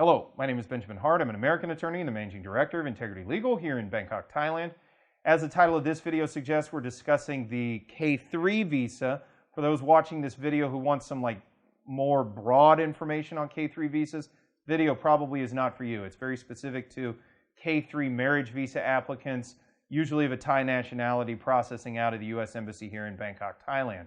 Hello, my name is Benjamin Hart. I'm an American attorney and the Managing Director of Integrity Legal here in Bangkok, Thailand. As the title of this video suggests, we're discussing the K3 visa. For those watching this video who want some more broad information on K3 visas, video probably is not for you. It's very specific to K3 marriage visa applicants, usually of a Thai nationality, processing out of the U.S. Embassy here in Bangkok, Thailand.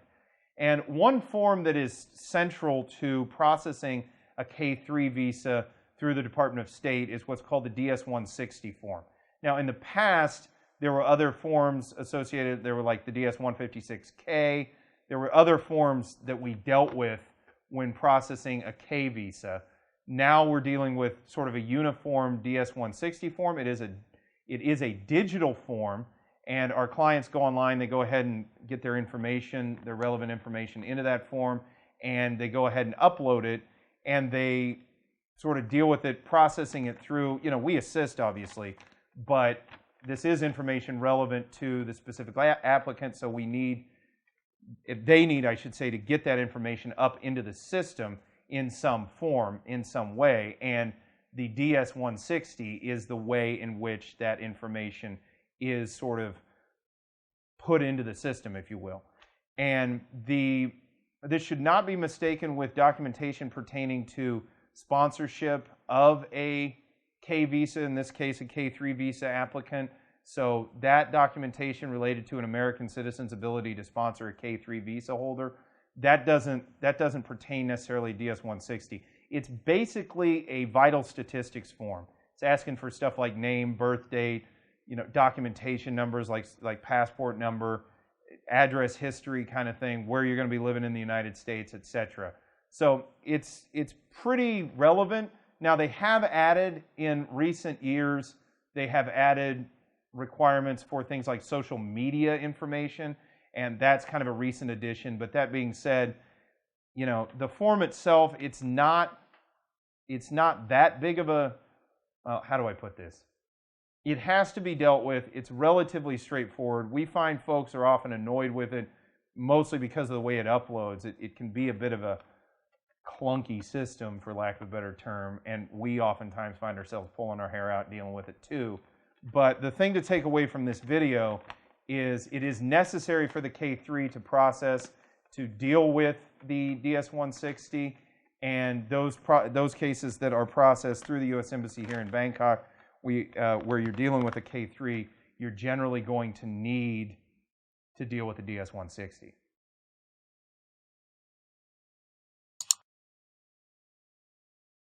And one form that is central to processing a K3 visa through the Department of State is what's called the DS-160 form. Now, in the past, there were other forms associated. There were like the DS-156K. There were other forms that we dealt with when processing a K visa. Now we're dealing with sort of a uniform DS-160 form. It is a digital form, and our clients go online. They go ahead and get their information, their relevant information into that form, and they go ahead and upload it, and they sort of deal with it, processing it through, we assist obviously, but this is information relevant to the specific applicant, so they need, I should say, to get that information up into the system in some form, in some way, and the DS-160 is the way in which that information is sort of put into the system, if you will. And this should not be mistaken with documentation pertaining to sponsorship of a K visa, in this case a K3 visa applicant. So that documentation related to an American citizen's ability to sponsor a K3 visa holder, that doesn't pertain necessarily to DS-160. It's basically a vital statistics form. It's asking for stuff like name, birth date, documentation numbers like passport number, address history kind of thing, where you're going to be living in the United States, etc. So it's pretty relevant. Now, they have added in recent years, they have added requirements for things like social media information, and that's kind of a recent addition. But that being said, the form itself, it's not that big of a, how do I put this? It has to be dealt with. It's relatively straightforward. We find folks are often annoyed with it, mostly because of the way it uploads. It can be a bit of a clunky system, for lack of a better term, and we oftentimes find ourselves pulling our hair out dealing with it too. But the thing to take away from this video is it is necessary for the K3 to process, to deal with the DS-160, and those cases that are processed through the U.S. Embassy here in Bangkok, where you're dealing with a K3, you're generally going to need to deal with the DS-160.